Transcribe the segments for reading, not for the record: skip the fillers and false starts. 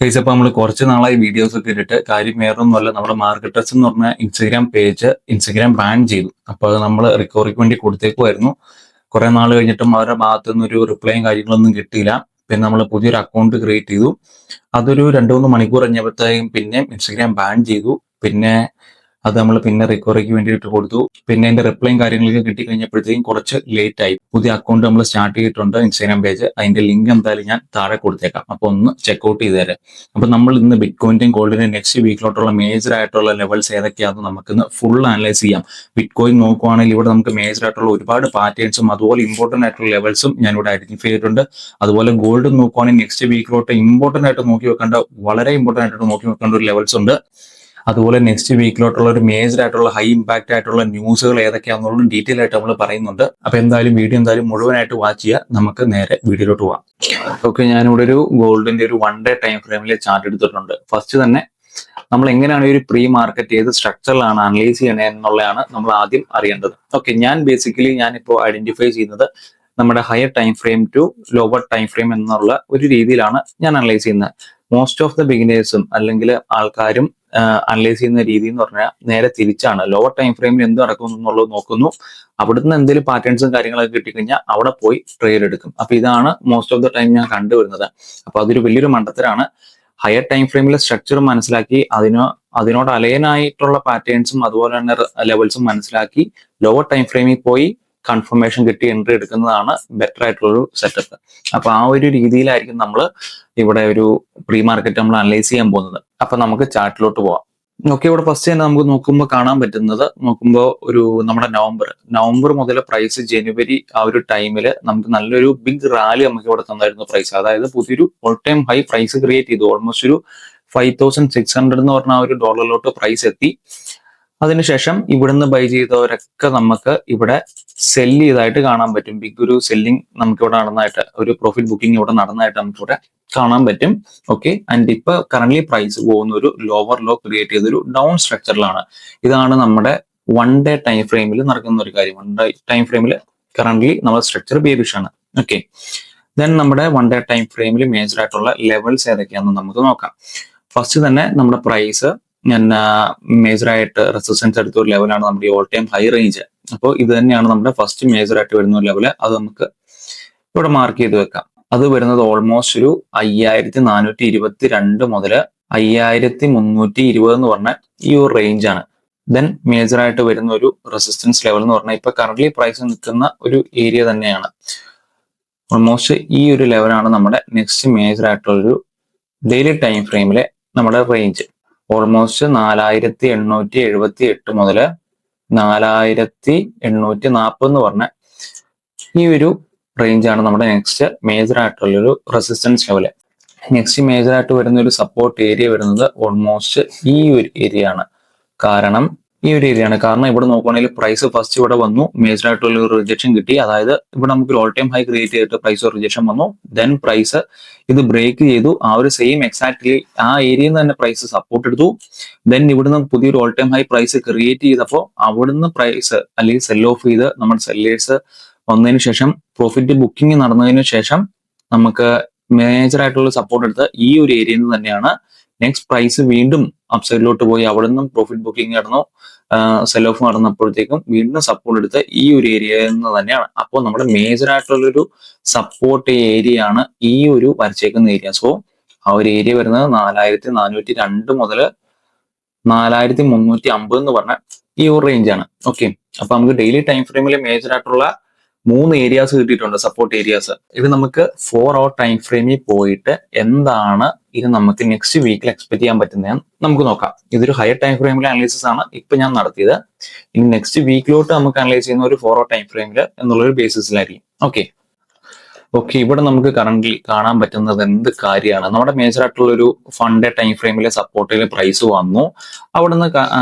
Guys, അപ്പോൾ നമ്മൾ കുറച്ച് നാളായി വീഡിയോസ് ഒക്കെ ഇട്ടിട്ട് കാര്യം വേറൊന്നുമല്ല. നമ്മുടെ മാർക്കറ്റേഴ്സ് എന്ന് പറഞ്ഞ ഇൻസ്റ്റഗ്രാം പേജ് ഇൻസ്റ്റഗ്രാം ബാൻ ചെയ്തു. അപ്പോൾ അത് നമ്മൾ റിക്കവറിക്ക് വേണ്ടി കൊടുത്തേക്കുമായിരുന്നു. കുറെ നാൾ കഴിഞ്ഞിട്ടും അവരുടെ ഭാഗത്തു നിന്ന് ഒരു റിപ്ലൈയും കാര്യങ്ങളൊന്നും കിട്ടിയില്ല. പിന്നെ നമ്മൾ പുതിയൊരു അക്കൗണ്ട് ക്രിയേറ്റ് ചെയ്തു. അതൊരു 2-3 മണിക്കൂർ കഴിഞ്ഞപ്പോഴത്തേക്കും പിന്നെ ഇൻസ്റ്റഗ്രാം ബാൻ ചെയ്തു. പിന്നെ അത് നമ്മൾ പിന്നെ റിക്കവറിക്ക് വേണ്ടിയിട്ട് കൊടുത്തു. പിന്നെ അതിന്റെ റിപ്ലൈയും കാര്യങ്ങളൊക്കെ കിട്ടി കഴിഞ്ഞപ്പോഴത്തേക്കും കുറച്ച് ലേറ്റ് ആയി. പുതിയ അക്കൗണ്ട് നമ്മൾ സ്റ്റാർട്ട് ചെയ്തിട്ടുണ്ട്, ഇൻസ്റ്റാഗ്രാം പേജ്. അതിന്റെ ലിങ്ക് എന്തായാലും ഞാൻ താഴെ കൊടുത്തേക്കാം. അപ്പൊ ഒന്ന് ചെക്ക്ഔട്ട് ചെയ്ത് തരാം. അപ്പൊ നമ്മൾ ഇന്ന് ബിറ്റ്കോയിന്റെയും ഗോൾഡിന്റെയും നെക്സ്റ്റ് വീക്കിലോട്ടുള്ള മേജർ ആയിട്ടുള്ള ലെവൽസ് ഏതൊക്കെയാണെന്ന് നമുക്കിന്ന് ഫുൾ അനലൈസ് ചെയ്യാം. ബിറ്റ്കോയിൻ നോക്കുവാണെങ്കിൽ ഇവിടെ നമുക്ക് മേജർ ആയിട്ടുള്ള ഒരുപാട് പാറ്റേൺസും അതുപോലെ ഇമ്പോർട്ടന്റ് ആയിട്ടുള്ള ലെവൽസും ഞാൻ ഇവിടെ ഐഡന്റിഫൈ ചെയ്തിട്ടുണ്ട്. അതുപോലെ ഗോൾഡ് നോക്കുവാണെങ്കിൽ നെക്സ്റ്റ് വീക്കിലോട്ട് ഇമ്പോർട്ടന്റ് ആയിട്ട് നോക്കി വെക്കേണ്ട, വളരെ ഇമ്പോർട്ടന്റ് ആയിട്ട് നോക്കി വെക്കേണ്ട ഒരു ലെവൽസ് ഉണ്ട്. അതുപോലെ നെക്സ്റ്റ് വീക്കിലോട്ടുള്ള ഒരു മേജർ ആയിട്ടുള്ള ഹൈ ഇമ്പാക്ട് ആയിട്ടുള്ള ന്യൂസുകൾ ഏതൊക്കെയാണെന്നുള്ളതും ഡീറ്റെയിൽ ആയിട്ട് നമ്മൾ പറയുന്നുണ്ട്. അപ്പൊ എന്തായാലും വീഡിയോ മുഴുവനായിട്ട് വാച്ച് ചെയ്യുക. നമുക്ക് നേരെ വീഡിയോയിലോട്ട് പോവാം. ഓക്കെ, ഞാനിവിടെ ഒരു ഗോൾഡിന്റെ ഒരു 1 ഡേ ടൈം ഫ്രെയിമിലെ ചാർട്ട് എടുത്തിട്ടുണ്ട്. ഫസ്റ്റ് തന്നെ നമ്മൾ എങ്ങനെയാണ് ഈ ഒരു പ്രീ മാർക്കറ്റ് ഏത് സ്ട്രക്ചറിലാണ് അനലൈസ് ചെയ്യണേ എന്നുള്ളതാണ് നമ്മൾ ആദ്യം അറിയേണ്ടത്. ഓക്കെ, ഞാനിപ്പോൾ ഐഡന്റിഫൈ ചെയ്യുന്നത് നമ്മുടെ higher time frame to lower time frame എന്നുള്ള ഒരു രീതിയിലാണ് ഞാൻ അനലൈസ് ചെയ്യുന്നത്. മോസ്റ്റ് ഓഫ് ദ ബിഗിനേഴ്സും അല്ലെങ്കിൽ ആൾക്കാരും അനലൈസ് ചെയ്യുന്ന രീതി എന്ന് പറഞ്ഞാൽ നേരെ തിരിച്ചാണ്. ലോവർ ടൈം ഫ്രെയിമിൽ എന്ത് നടക്കുന്നു എന്നുള്ളത് നോക്കുന്നു, അവിടുന്ന് എന്തെങ്കിലും പാറ്റേൺസും കാര്യങ്ങളൊക്കെ കിട്ടിക്കഴിഞ്ഞാൽ അവിടെ പോയി ട്രേഡ് എടുക്കും. അപ്പൊ ഇതാണ് മോസ്റ്റ് ഓഫ് ദ ടൈം ഞാൻ കണ്ടുവരുന്നത്. അപ്പൊ അതൊരു വലിയൊരു മണ്ടത്തരാണ്. ഹയർ ടൈം ഫ്രെയിമിലെ സ്ട്രക്ചർ മനസ്സിലാക്കി അതിനോട് അലൈനായിട്ടുള്ള പാറ്റേൺസും അതുപോലെ തന്നെ ലെവൽസും മനസ്സിലാക്കി ലോവർ ടൈം ഫ്രെയിമിൽ പോയി കൺഫർമേഷൻ കിട്ടി എൻട്രി എടുക്കുന്നതാണ് ബെറ്റർ ആയിട്ടുള്ളൊരു സെറ്റപ്പ്. അപ്പൊ ആ ഒരു രീതിയിലായിരിക്കും നമ്മൾ ഇവിടെ ഒരു പ്രീ മാർക്കറ്റ് നമ്മൾ അനലൈസ് ചെയ്യാൻ പോകുന്നത്. അപ്പൊ നമുക്ക് ചാർട്ടിലോട്ട് പോവാം. ഓക്കെ, ഇവിടെ ഫസ്റ്റ് തന്നെ നമുക്ക് നോക്കുമ്പോൾ കാണാൻ പറ്റുന്നത്, ഒരു നമ്മുടെ നവംബർ മുതൽ പ്രൈസ് ജനുവരി ആ ഒരു ടൈമില് നമുക്ക് നല്ലൊരു ബിഗ് റാലി നമുക്ക് ഇവിടെ തന്നായിരുന്നു പ്രൈസ്. അതായത് പുതിയൊരു all time high price create ചെയ്തു. ഓൾമോസ്റ്റ് ഒരു 5600 എന്ന് പറഞ്ഞ ആ ഒരു ഡോളറിലോട്ട് പ്രൈസ് എത്തി. അതിനുശേഷം ഇവിടുന്ന് ബൈ ചെയ്തവരൊക്കെ നമുക്ക് ഇവിടെ സെല് ചെയ്തായിട്ട് കാണാൻ പറ്റും. ബിഗ് ഒരു സെല്ലിംഗ് നമുക്ക് ഇവിടെ നടന്നതായിട്ട്, ഒരു പ്രോഫിറ്റ് ബുക്കിംഗ് ഇവിടെ നടന്നതായിട്ട് നമുക്ക് ഇവിടെ കാണാൻ പറ്റും. ഓക്കെ, ആൻഡ് ഇപ്പൊ കറന്റ് പ്രൈസ് പോകുന്ന ഒരു ലോവർ ലോ ക്രിയേറ്റ് ചെയ്തൊരു ഡൗൺ സ്ട്രക്ചറിലാണ്. ഇതാണ് നമ്മുടെ 1 ഡേ ടൈം ഫ്രെയിമിൽ നടക്കുന്ന ഒരു കാര്യം. 1 ഡേ ടൈം ഫ്രെയിമിൽ കറന്റ് നമ്മുടെ സ്ട്രക്ചർ ബേരിഷ് ആണ്. ഓക്കെ, ദെൻ നമ്മുടെ 1 ഡേ ടൈം ഫ്രെയിമിൽ മേജർ ആയിട്ടുള്ള ലെവൽസ് ഏതൊക്കെയാണെന്ന് നമുക്ക് നോക്കാം. ഫസ്റ്റ് തന്നെ നമ്മുടെ പ്രൈസ് ഞാൻ മേജർ ആയിട്ട് റെസിസ്റ്റൻസ് എടുത്ത ഒരു ലെവലാണ് നമ്മുടെ ഓൾ ടൈം ഹൈ റേഞ്ച്. അപ്പോൾ ഇത് തന്നെയാണ് നമ്മുടെ ഫസ്റ്റ് മേജർ ആയിട്ട് വരുന്ന ഒരു ലെവല്. അത് നമുക്ക് ഇവിടെ മാർക്ക് ചെയ്ത് വെക്കാം. അത് വരുന്നത് ഓൾമോസ്റ്റ് ഒരു 5422 മുതൽ 5320 എന്ന് പറഞ്ഞ ഈ ഒരു റേഞ്ചാണ്. ദെൻ മേജർ ആയിട്ട് വരുന്ന ഒരു റെസിസ്റ്റൻസ് ലെവൽ എന്ന് പറഞ്ഞാൽ ഇപ്പൊ കറന്റ് പ്രൈസ് നിൽക്കുന്ന ഒരു ഏരിയ തന്നെയാണ്. ഓൾമോസ്റ്റ് ഈ ഒരു ലെവലാണ് നമ്മുടെ നെക്സ്റ്റ് മേജർ ആയിട്ടുള്ളൊരു ഡെയിലി ടൈം ഫ്രെയിമിലെ നമ്മുടെ റേഞ്ച്. ഓൾമോസ്റ്റ് 4878 മുതൽ 4840 എന്ന് പറഞ്ഞ ഈ ഒരു റേഞ്ചാണ് നമ്മുടെ നെക്സ്റ്റ് മേജർ ആയിട്ടുള്ളൊരു റെസിസ്റ്റൻസ് ലെവല്. നെക്സ്റ്റ് മേജർ ആയിട്ട് വരുന്ന ഒരു സപ്പോർട്ട് ഏരിയ വരുന്നത് ഓൾമോസ്റ്റ് ഈ ഒരു ഏരിയ ആണ്. കാരണം ഇവിടെ നോക്കുകയാണെങ്കിൽ പ്രൈസ് ഫസ്റ്റ് ഇവിടെ വന്നു, മേജർ ആയിട്ടുള്ള ഒരു റിജക്ഷൻ കിട്ടി. അതായത് ഇവിടെ നമുക്ക് ഒരു ഓൾ ടൈം ഹൈ ക്രിയേറ്റ് ചെയ്തിട്ട് പ്രൈസ് ഒരു റിജക്ഷൻ വന്നു. ദെൻ പ്രൈസ് ഇത് ബ്രേക്ക് ചെയ്തു. ആ ഒരു സെയിം എക്സാക്ട്ലി ആ ഏരിയയിൽ നിന്ന് തന്നെ പ്രൈസ് സപ്പോർട്ട് എടുത്തു. ദെൻ ഇവിടുന്ന് പുതിയൊരു all time high price create ചെയ്തപ്പോൾ അവിടുന്ന് പ്രൈസ് അല്ലെങ്കിൽ സെൽ ഓഫ് ചെയ്ത് നമ്മുടെ സെല്ലേഴ്സ് വന്നതിന് ശേഷം പ്രോഫിറ്റ് ബുക്കിംഗ് നടന്നതിന് ശേഷം നമുക്ക് മേജർ ആയിട്ടുള്ള സപ്പോർട്ട് എടുത്ത് ഈ ഒരു ഏരിയയിൽ നിന്ന് തന്നെയാണ് നെക്സ്റ്റ് പ്രൈസ് വീണ്ടും അപ്സൈഡിലോട്ട് പോയി അവിടുന്ന് പ്രോഫിറ്റ് ബുക്കിംഗ് നടന്നു. സെൽ ഓഫ് നടന്നപ്പോഴത്തേക്കും വീണ്ടും സപ്പോർട്ട് എടുത്ത് ഈ ഒരു ഏരിയയിൽ നിന്ന് തന്നെയാണ്. അപ്പോൾ നമ്മുടെ മേജർ ആയിട്ടുള്ളൊരു സപ്പോർട്ട് ഏരിയ ആണ് ഈ ഒരു വരച്ചേക്കുന്ന ഏരിയ. സോ ആ ഒരു ഏരിയ വരുന്നത് 4402 മുതൽ 4350 എന്ന് പറഞ്ഞ ഈ ഒരു റേഞ്ചാണ്. ഓക്കെ, അപ്പൊ നമുക്ക് ഡെയിലി ടൈം ഫ്രെയിമിൽ മേജർ ആയിട്ടുള്ള 3 ഏരിയാസ് കിട്ടിയിട്ടുണ്ട്, സപ്പോർട്ട് ഏരിയാസ്. ഇത് നമുക്ക് 4 hour ടൈം ഫ്രെയിമിൽ പോയിട്ട് എന്താണ് ഇത് നമുക്ക് നെക്സ്റ്റ് വീക്കിൽ എക്സ്പെക്ട് ചെയ്യാൻ പറ്റുന്നതെന്ന് നമുക്ക് നോക്കാം. ഇതൊരു ഹയർ ടൈം ഫ്രെയിമിലെ അനലൈസിസ് ആണ് ഇപ്പൊ ഞാൻ നടത്തിയത്. ഇനി നെക്സ്റ്റ് വീക്കിലോട്ട് നമുക്ക് അനലൈസ് ചെയ്യുന്ന ഒരു 4 hour ടൈം ഫ്രെയിമിൽ എന്നുള്ളൊരു ബേസിസിലായിരിക്കും. ഓക്കെ, ഇവിടെ നമുക്ക് കറന്റ് കാണാൻ പറ്റുന്നത് എന്ത് കാര്യമാണ്. നമ്മുടെ മേജർ ആയിട്ടുള്ള ഒരു 1 ഡേ ടൈം ഫ്രെയിമിലെ സപ്പോർട്ടിൽ പ്രൈസ് വന്നു. അവിടുന്ന്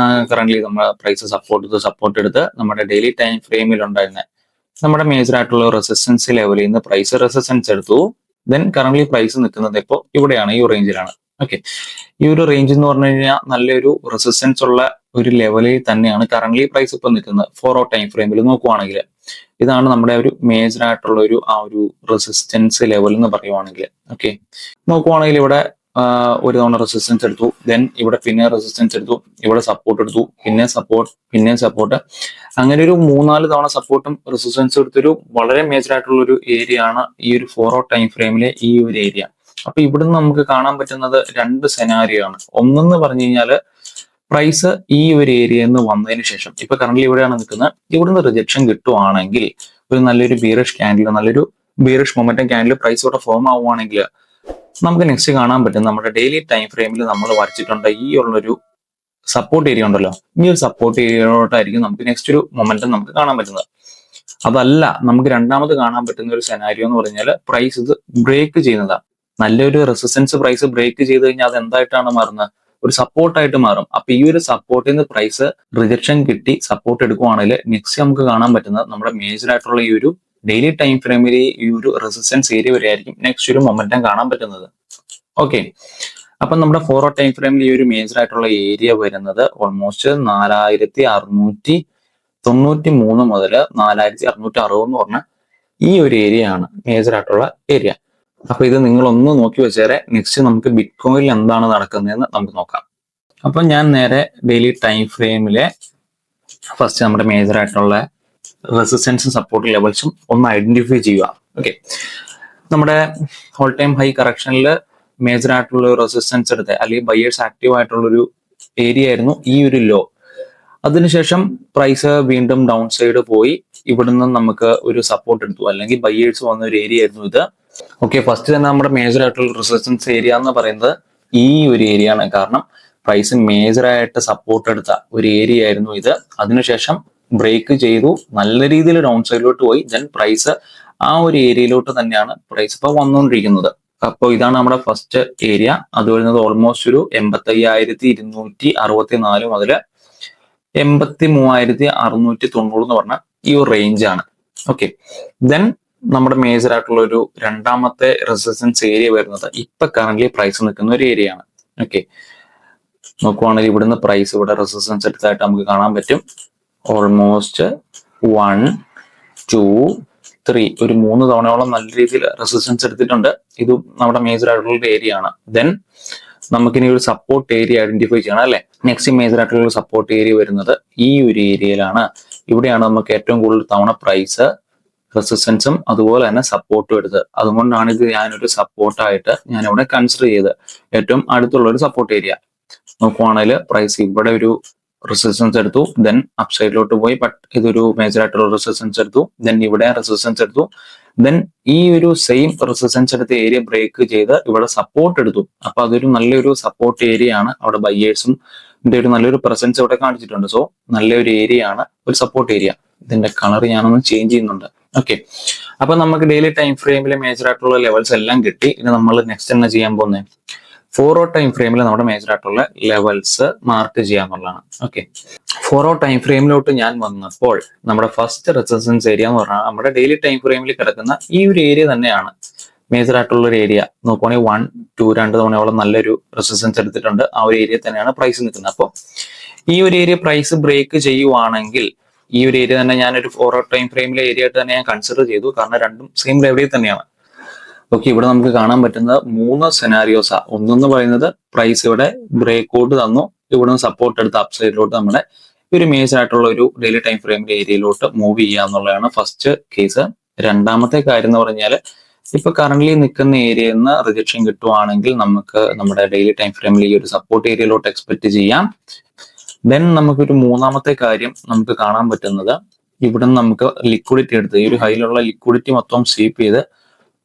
കറന്റ് നമ്മുടെ പ്രൈസ് സപ്പോർട്ട് എടുത്ത് നമ്മുടെ ഡെയിലി ടൈം ഫ്രെയിമിൽ ഉണ്ടായിരുന്ന നമ്മുടെ മേജർ ആയിട്ടുള്ള റെസിസ്റ്റൻസ് ലെവലിൽ നിന്ന് പ്രൈസ് റെസിസ്റ്റൻസ് എടുത്തു. ദെൻ കറന്റ് പ്രൈസ് നിൽക്കുന്നത് ഇപ്പോൾ ഇവിടെയാണ്, ഈ റേഞ്ചിലാണ്. ഓക്കെ, ഈ ഒരു റേഞ്ച് എന്ന് പറഞ്ഞു കഴിഞ്ഞാൽ നല്ലൊരു റെസിസ്റ്റൻസ് ഉള്ള ഒരു ലെവലിൽ തന്നെയാണ് കറന്റ് പ്രൈസ് ഇപ്പൊ നിൽക്കുന്നത്. 4 hour ടൈം ഫ്രെയിമിൽ നോക്കുവാണെങ്കിൽ ഇതാണ് നമ്മുടെ ഒരു മേജർ ആയിട്ടുള്ള ഒരു റെസിസ്റ്റൻസ് ലെവൽ എന്ന് പറയുവാണെങ്കിൽ. ഓക്കെ, നോക്കുവാണെങ്കിൽ ഇവിടെ ഒരു തവണ റെസിസ്റ്റൻസ് എടുത്തു, ദെൻ ഇവിടെ പിന്നെ റെസിസ്റ്റൻസ് എടുത്തു, ഇവിടെ സപ്പോർട്ട് എടുത്തു, പിന്നെ സപ്പോർട്ട്, പിന്നെ സപ്പോർട്ട്, അങ്ങനെ ഒരു 3-4 തവണ സപ്പോർട്ടും റെസിസ്റ്റൻസും എടുത്തൊരു വളരെ മേജർ ആയിട്ടുള്ള ഒരു ഏരിയ ആണ് ഈ ഒരു 4 hour ടൈം ഫ്രെയിമിലെ ഈ ഒരു ഏരിയ. അപ്പൊ ഇവിടുന്ന് നമുക്ക് കാണാൻ പറ്റുന്നത് 2 സെനാരിയോ ആണ്. ഒന്നെന്ന് പറഞ്ഞു കഴിഞ്ഞാൽ പ്രൈസ് ഈ ഒരു ഏരിയയിൽ നിന്ന് വന്നതിന് ശേഷം, ഇപ്പൊ കറന്റ് ഇവിടെയാണ് നിൽക്കുന്നത്, ഇവിടുന്ന് റിജക്ഷൻ കിട്ടുവാണെങ്കിൽ ഒരു നല്ലൊരു ബീറിഷ് ക്യാൻഡിൽ, നല്ലൊരു ബീറിഷ് മൊമെന്റം ക്യാൻഡിൽ പ്രൈസ് ഇവിടെ ഫോം ആവുകയാണെങ്കിൽ നമുക്ക് നെക്സ്റ്റ് കാണാൻ പറ്റും നമ്മുടെ ഡെയിലി ടൈം ഫ്രെയിമിൽ നമ്മൾ വരച്ചിട്ടുണ്ട് ഈ ഉള്ളൊരു സപ്പോർട്ട് ഏരിയ ഉണ്ടല്ലോ, ഈ ഒരു സപ്പോർട്ട് ഏരിയയിലോട്ടായിരിക്കും നമുക്ക് നെക്സ്റ്റ് ഒരു മൊമെന്റം നമുക്ക് കാണാൻ പറ്റുന്നത്. അതല്ല, നമുക്ക് രണ്ടാമത് കാണാൻ പറ്റുന്ന ഒരു സെനാരിയോ എന്ന് പറഞ്ഞാൽ പ്രൈസ് ഇത് ബ്രേക്ക് ചെയ്യുന്നതാണ്. നല്ലൊരു റെസിസ്റ്റൻസ് പ്രൈസ് ബ്രേക്ക് ചെയ്ത് കഴിഞ്ഞാൽ അത് എന്തായിട്ടാണ് മാറുന്നത്? ഒരു സപ്പോർട്ടായിട്ട് മാറും. അപ്പൊ ഈ ഒരു സപ്പോർട്ടിൽ നിന്ന് പ്രൈസ് റിജക്ഷൻ കിട്ടി സപ്പോർട്ട് എടുക്കുവാണെങ്കിൽ നെക്സ്റ്റ് നമുക്ക് കാണാൻ പറ്റുന്നത് നമ്മുടെ മേജർ ആയിട്ടുള്ള ഈ ഒരു ഡെയിലി ടൈം ഫ്രെയിമിൽ ഈ ഒരു റെസിസ്റ്റൻസ് ഏരിയ വരെ ആയിരിക്കും നെക്സ്റ്റ് ഒരു മൊമെന്റം കാണാൻ പറ്റുന്നത്. ഓക്കെ, അപ്പൊ നമ്മുടെ 4 hour ടൈം ഫ്രെയിമിൽ ഈ ഒരു മേജർ ആയിട്ടുള്ള ഏരിയ വരുന്നത് ഓൾമോസ്റ്റ് 4693 മുതൽ 4660 എന്ന് പറഞ്ഞ ഈ ഒരു ഏരിയ ആണ് മേജർ ആയിട്ടുള്ള ഏരിയ. അപ്പൊ ഇത് നിങ്ങൾ ഒന്ന് നോക്കി വെച്ചേരെ. നെക്സ്റ്റ് നമുക്ക് ബിറ്റ്കോയിനിൽ എന്താണ് നടക്കുന്നതെന്ന് നമുക്ക് നോക്കാം. അപ്പൊ ഞാൻ നേരെ ഡെയിലി ടൈം ഫ്രെയിമിലെ ഫസ്റ്റ് നമ്മുടെ മേജർ ആയിട്ടുള്ള റെസിസ്റ്റൻസും സപ്പോർട്ട് ലെവൽസും ഒന്ന് ഐഡന്റിഫൈ ചെയ്യുക. ഓക്കെ, നമ്മുടെ ഓൾ ടൈം ഹൈ കറക്ഷനിൽ മേജർ ആയിട്ടുള്ള റെസിസ്റ്റൻസ് എടുത്ത അല്ലെങ്കിൽ ബയേഴ്സ് ആക്റ്റീവ് ആയിട്ടുള്ള ഒരു ഏരിയ ആയിരുന്നു ഈ ഒരു ലോ. അതിനുശേഷം പ്രൈസ് വീണ്ടും ഡൗൺ സൈഡ് പോയി ഇവിടുന്ന് നമുക്ക് ഒരു സപ്പോർട്ട് എടുത്തു, അല്ലെങ്കിൽ ബയേഴ്സ് വന്ന ഒരു ഏരിയ ആയിരുന്നു ഇത്. ഓക്കെ, ഫസ്റ്റ് തന്നെ നമ്മുടെ മേജർ ആയിട്ടുള്ള റെസിസ്റ്റൻസ് ഏരിയ എന്ന് പറയുന്നത് ഈ ഒരു ഏരിയ ആണ്. കാരണം പ്രൈസ് മേജർ ആയിട്ട് സപ്പോർട്ട് എടുത്ത ഒരു ഏരിയ ആയിരുന്നു ഇത്. അതിനുശേഷം ബ്രേക്ക് ചെയ്തു, നല്ല രീതിയിൽ ഡൗൺ സൈഡിലോട്ട് പോയി, ദെൻ പ്രൈസ് ആ ഒരു ഏരിയയിലോട്ട് തന്നെയാണ് പ്രൈസ് ഇപ്പൊ വന്നുകൊണ്ടിരിക്കുന്നത്. അപ്പോൾ ഇതാണ് നമ്മുടെ ഫസ്റ്റ് ഏരിയ. അത് വരുന്നത് ഓൾമോസ്റ്റ് ഒരു 85,264 മുതൽ 83,690 എന്ന് പറഞ്ഞ ഈ ഒരു റേഞ്ച് ആണ്. ഓക്കെ, ദെൻ നമ്മുടെ മേജർ ആയിട്ടുള്ള ഒരു രണ്ടാമത്തെ റെസിസ്റ്റൻസ് ഏരിയ വരുന്നത് ഇപ്പൊ കറന്റ് പ്രൈസ് നിൽക്കുന്ന ഒരു ഏരിയ ആണ്. ഓക്കെ, നോക്കുവാണെങ്കിൽ ഇവിടുന്ന് പ്രൈസ് ഇവിടെ റെസിസ്റ്റൻസ് എടുത്തായിട്ട് നമുക്ക് കാണാൻ പറ്റും. ഓൾമോസ്റ്റ് 1, 2, 3 ഒരു 3 തവണയോളം നല്ല രീതിയിൽ റെസിസ്റ്റൻസ് എടുത്തിട്ടുണ്ട്. ഇതും നമ്മുടെ മേജർ ആയിട്ടുള്ള ഒരു ഏരിയ ആണ്. ദെൻ നമുക്കിനി ഒരു സപ്പോർട്ട് ഏരിയ ഐഡന്റിഫൈ ചെയ്യണം അല്ലെ. നെക്സ്റ്റ് മേജർ ആയിട്ടുള്ള സപ്പോർട്ട് ഏരിയ വരുന്നത് ഈ ഒരു ഏരിയയിലാണ്. ഇവിടെയാണ് നമുക്ക് ഏറ്റവും കൂടുതൽ തവണ പ്രൈസ് റെസിസ്റ്റൻസും അതുപോലെ തന്നെ സപ്പോർട്ടും എടുത്തത്. അതുകൊണ്ടാണ് ഇത് ഞാനൊരു സപ്പോർട്ടായിട്ട് ഞാൻ ഇവിടെ കൺസിഡർ ചെയ്ത് ഏറ്റവും അടുത്തുള്ള ഒരു സപ്പോർട്ട് ഏരിയ. നോക്കുവാണെങ്കിൽ പ്രൈസ് ഇവിടെ ഒരു റെസിസ്റ്റൻസ് എടുത്തു, ദെൻ അപ് സൈഡിലോട്ട് പോയി, ബട്ട് ഇതൊരു മേജർ ആയിട്ടുള്ള റെസിസ്റ്റൻസ് എടുത്തു, ദെൻ ഇവിടെ റെസിസ്റ്റൻസ് എടുത്തു, ദെൻ ഈ ഒരു സെയിം റെസിസ്റ്റൻസ് എടുത്ത ഏരിയ ബ്രേക്ക് ചെയ്ത് ഇവിടെ സപ്പോർട്ട് എടുത്തു. അപ്പൊ അതൊരു നല്ലൊരു സപ്പോർട്ട് ഏരിയ ആണ്. അവിടെ ബയേഴ്സും ഒരു നല്ലൊരു പ്രസൻസ് ഇവിടെ കാണിച്ചിട്ടുണ്ട്. സോ നല്ലൊരു ഏരിയ ആണ്, ഒരു സപ്പോർട്ട് ഏരിയ. ഇതിന്റെ കളർ ഞാനൊന്ന് ചേഞ്ച് ചെയ്യുന്നുണ്ട്. ഓക്കെ, അപ്പൊ നമുക്ക് ഡെയിലി ടൈം ഫ്രെയിമിലെ മേജർ ആയിട്ടുള്ള ലെവൽസ് എല്ലാം കിട്ടി. ഇനി നമ്മൾ നെക്സ്റ്റ് എന്നാ ചെയ്യാൻ പോകുന്നത്? 4 hour ടൈം ഫ്രെയിമിൽ നമ്മുടെ മേജർ ആയിട്ടുള്ള ലെവൽസ് മാർക്ക് ചെയ്യാന്നുള്ളതാണ്. ഓക്കെ, 4 hour ടൈം ഫ്രെയിമിലോട്ട് ഞാൻ വന്നപ്പോൾ നമ്മുടെ ഫസ്റ്റ് റെസിസ്റ്റൻസ് ഏരിയ എന്ന് പറഞ്ഞാൽ നമ്മുടെ ഡെയിലി ടൈം ഫ്രെയിമിൽ കിടക്കുന്ന ഈ ഒരു ഏരിയ തന്നെയാണ് മേജർ ആയിട്ടുള്ള ഒരു ഏരിയ. നോക്കുവാണെങ്കിൽ 1, 2 2 തവണയോളം നല്ലൊരു റെസിസ്റ്റൻസ് എടുത്തിട്ടുണ്ട്. ആ ഒരു ഏരിയ തന്നെയാണ് പ്രൈസ് നിൽക്കുന്നത്. അപ്പോൾ ഈ ഒരു ഏരിയ പ്രൈസ് ബ്രേക്ക് ചെയ്യുവാണെങ്കിൽ ഈ ഒരു ഏരിയ തന്നെ ഞാനൊരു 4 hour ടൈം ഫ്രെയിമിലെ ഏരിയ ആയിട്ട് തന്നെ ഞാൻ കൺസിഡർ ചെയ്തു. കാരണം രണ്ടും സെയിം ലെവലിൽ തന്നെയാണ്. ഓക്കെ, ഇവിടെ നമുക്ക് കാണാൻ പറ്റുന്ന 3 സെനാരിയോസാ. ഒന്നെന്ന് പറയുന്നത് പ്രൈസ് ഇവിടെ ബ്രേക്ക് ഔട്ട് തന്നു, ഇവിടെ നിന്ന് സപ്പോർട്ട് എടുത്ത അപ് സൈഡിലോട്ട് നമ്മുടെ ഒരു മേജർ ആയിട്ടുള്ള ഒരു ഡെയിലി ടൈം ഫ്രെയിമിന്റെ ഏരിയയിലോട്ട് മൂവ് ചെയ്യുക എന്നുള്ളതാണ് ഫസ്റ്റ് കേസ്. രണ്ടാമത്തെ കാര്യം എന്ന് പറഞ്ഞാൽ ഇപ്പൊ കറന്റ് നിൽക്കുന്ന ഏരിയയിൽ നിന്ന് റിജക്ഷൻ കിട്ടുവാണെങ്കിൽ നമുക്ക് നമ്മുടെ ഡെയിലി ടൈം ഫ്രെയിമിൽ ഈ ഒരു സപ്പോർട്ട് ഏരിയയിലോട്ട് എക്സ്പെക്ട് ചെയ്യാം. ദെൻ നമുക്കൊരു മൂന്നാമത്തെ കാര്യം നമുക്ക് കാണാൻ പറ്റുന്നത് ഇവിടെ നമുക്ക് ലിക്വിഡിറ്റി എടുത്ത് ഈ ഒരു ഹൈയിലുള്ള ലിക്വിഡിറ്റി മൊത്തം സ്വീപ്പ് ചെയ്ത്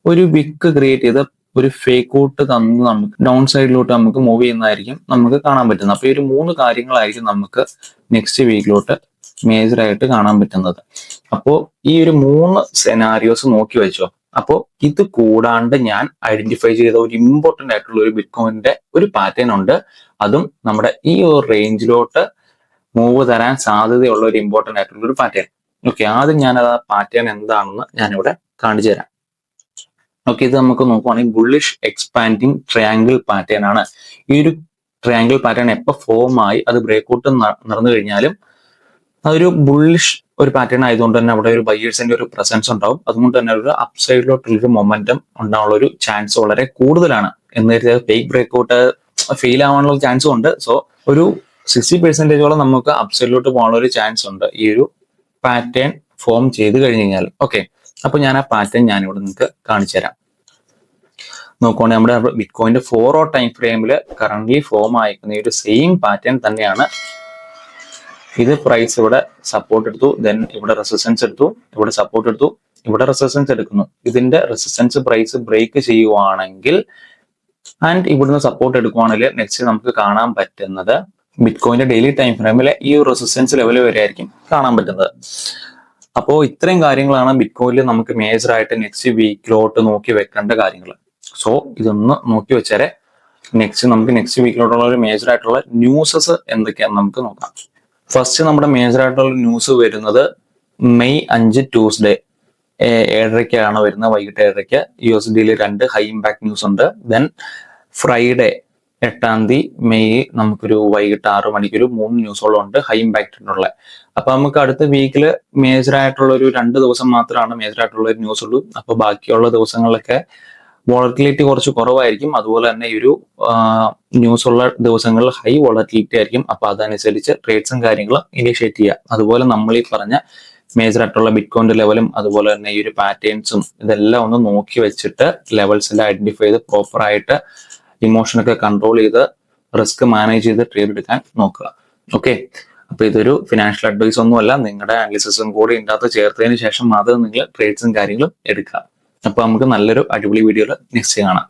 ഒരു വിക്ക് ക്രിയേറ്റ് ചെയ്ത് ഒരു ഫേക്ക് ഔട്ട് തന്ന് നമുക്ക് ഡൗൺ സൈഡിലോട്ട് നമുക്ക് മൂവ് ചെയ്യുന്നതായിരിക്കും നമുക്ക് കാണാൻ പറ്റുന്നത്. അപ്പൊ ഈ ഒരു 3 കാര്യങ്ങളായിരിക്കും നമുക്ക് നെക്സ്റ്റ് വീക്കിലോട്ട് മേജർ ആയിട്ട് കാണാൻ പറ്റുന്നത്. അപ്പോൾ ഈ ഒരു 3 സെനാരിയോസ് നോക്കി വെച്ചോ. അപ്പോൾ ഇത് കൂടാണ്ട് ഞാൻ ഐഡന്റിഫൈ ചെയ്ത ഒരു ഇമ്പോർട്ടന്റ് ആയിട്ടുള്ള ഒരു ബിറ്റ്കോയിന്റെ ഒരു പാറ്റേൺ ഉണ്ട്. അതും നമ്മുടെ ഈ ഒരു റേഞ്ചിലോട്ട് മൂവ് തരാൻ സാധ്യതയുള്ള ഒരു ഇമ്പോർട്ടന്റ് ആയിട്ടുള്ള ഒരു പാറ്റേൺ. ഓക്കെ, ആദ്യം ഞാൻ ആ പാറ്റേൺ എന്താണെന്ന് ഞാനിവിടെ കാണിച്ചു തരാം. ഓക്കെ, ഇത് നമുക്ക് നോക്കുവാണെങ്കിൽ ബുള്ളിഷ് എക്സ്പാൻഡിങ് ട്രയാങ്കിൾ പാറ്റേൺ ആണ്. ഈ ഒരു ട്രയാങ്കിൾ പാറ്റേൺ എപ്പോൾ ഫോം ആയി അത് ബ്രേക്ക് ഔട്ട് നടന്നു കഴിഞ്ഞാലും അതൊരു ബുള്ളിഷ് ഒരു പാറ്റേൺ ആയതുകൊണ്ട് തന്നെ അവിടെ ഒരു ബയേഴ്സിന്റെ ഒരു പ്രസൻസ് ഉണ്ടാവും. അതുകൊണ്ട് തന്നെ ഒരു അപ്സൈഡിലോട്ടുള്ളൊരു മൊമെന്റം ഉണ്ടാവാനുള്ള ഒരു ചാൻസ് വളരെ കൂടുതലാണ്. എന്ന് കരുതിയാൽ ഫേക്ക് ബ്രേക്ക്ഔട്ട് ഫെയിൽ ആവാനുള്ള ചാൻസും ഉണ്ട്. സോ ഒരു 60% നമുക്ക് അപ്സൈഡിലോട്ട് പോകാനുള്ള ഒരു ചാൻസ് ഉണ്ട് ഈ ഒരു പാറ്റേൺ ഫോം ചെയ്ത് കഴിഞ്ഞ് കഴിഞ്ഞാൽ. ഓക്കെ, അപ്പൊ ഞാൻ ആ പാറ്റേൺ ഞാനിവിടെ നിങ്ങൾക്ക് കാണിച്ചു തരാം. നോക്കുവാണെങ്കിൽ നമ്മുടെ ബിറ്റ്കോയിന്റെ 4 hour ടൈം ഫ്രെയിമിൽ കറന്റ് ഫോം ആയിരിക്കുന്ന ഈ ഒരു സെയിം പാറ്റേൺ തന്നെയാണ്. ഇത് പ്രൈസ് ഇവിടെ സപ്പോർട്ട് എടുത്തു, ദെൻ ഇവിടെ റെസിസ്റ്റൻസ് എടുത്തു, ഇവിടെ സപ്പോർട്ട് എടുത്തു, ഇവിടെ റെസിസ്റ്റൻസ് എടുക്കുന്നു. ഇതിന്റെ റെസിസ്റ്റൻസ് പ്രൈസ് ബ്രേക്ക് ചെയ്യുവാണെങ്കിൽ ആൻഡ് ഇവിടുന്ന് സപ്പോർട്ട് എടുക്കുവാണെങ്കിൽ നെക്സ്റ്റ് നമുക്ക് കാണാൻ പറ്റുന്നത് ബിറ്റ്കോയിന്റെ ഡെയിലി ടൈം ഫ്രെയിമിലെ ഈ ഒരു റെസിസ്റ്റൻസ് ലെവൽ വരെ ആയിരിക്കും കാണാൻ പറ്റുന്നത്. അപ്പോൾ ഇത്രയും കാര്യങ്ങളാണ് ബിറ്റ്കോയിനിൽ നമുക്ക് മേജർ ആയിട്ട് നെക്സ്റ്റ് വീക്കിലോട്ട് നോക്കി വെക്കേണ്ട കാര്യങ്ങൾ. സോ ഇതൊന്ന് നോക്കി വെച്ചാൽ നമുക്ക് നെക്സ്റ്റ് വീക്കിലോട്ടുള്ള ഒരു മേജർ ആയിട്ടുള്ള ന്യൂസസ് എന്തൊക്കെയാണെന്ന് നമുക്ക് നോക്കാം. ഫസ്റ്റ് നമ്മുടെ മേജർ ആയിട്ടുള്ള ന്യൂസ് വരുന്നത് മെയ് 5 ട്യൂസ്ഡേ 7:30 വരുന്നത്, വൈകിട്ട് 7:30. USDയിൽ 2 ഹൈ ഇമ്പാക്ട് ന്യൂസ് ഉണ്ട്. ദെൻ ഫ്രൈഡേ 8 മെയ് നമുക്കൊരു വൈകിട്ട് 6 മണിക്ക് ഒരു 3 ന്യൂസോളം ഉണ്ട് ഹൈ ഇമ്പാക്ട് ഉള്ള. അപ്പൊ നമുക്ക് അടുത്ത വീക്കിൽ മേജർ ആയിട്ടുള്ള ഒരു 2 ദിവസം മാത്രമാണ് മേജർ ആയിട്ടുള്ള ഒരു ന്യൂസ് ഉള്ളൂ. അപ്പൊ ബാക്കിയുള്ള ദിവസങ്ങളിലൊക്കെ വോളറ്റിലിറ്റി കുറച്ച് കുറവായിരിക്കും. അതുപോലെ തന്നെ ഈ ഒരു ന്യൂസ് ഉള്ള ദിവസങ്ങളിൽ ഹൈ വോളറ്റിലിറ്റി ആയിരിക്കും. അപ്പൊ അതനുസരിച്ച് ട്രേഡ്സും കാര്യങ്ങളും ഇനിഷ്യേറ്റ് ചെയ്യുക. അതുപോലെ നമ്മൾ ഈ പറഞ്ഞ മേജർ ആയിട്ടുള്ള ബിറ്റ്കോയിന്റെ ലെവലും അതുപോലെ തന്നെ ഈ ഒരു പാറ്റേൺസും ഇതെല്ലാം ഒന്ന് നോക്കി വെച്ചിട്ട് ലെവൽസിൽ ഐഡന്റിഫൈ ചെയ്ത് പ്രോപ്പർ ആയിട്ട് ഇമോഷനൊക്കെ കൺട്രോൾ ചെയ്ത് റിസ്ക് മാനേജ് ചെയ്ത് ട്രേഡ് എടുക്കാൻ നോക്കുക. ഓക്കെ, അപ്പൊ ഇതൊരു ഫിനാൻഷ്യൽ അഡ്വൈസ് ഒന്നുമല്ല, നിങ്ങളുടെ അനാലിസിസും കൂടി ഇതിനകത്ത് ചേർത്തതിന് ശേഷം മാത്രം നിങ്ങൾ ട്രേഡ്സും കാര്യങ്ങളും എടുക്കുക. അപ്പൊ നമുക്ക് നല്ലൊരു അടിപൊളി വീഡിയോയിൽ നെക്സ്റ്റ് കാണാം.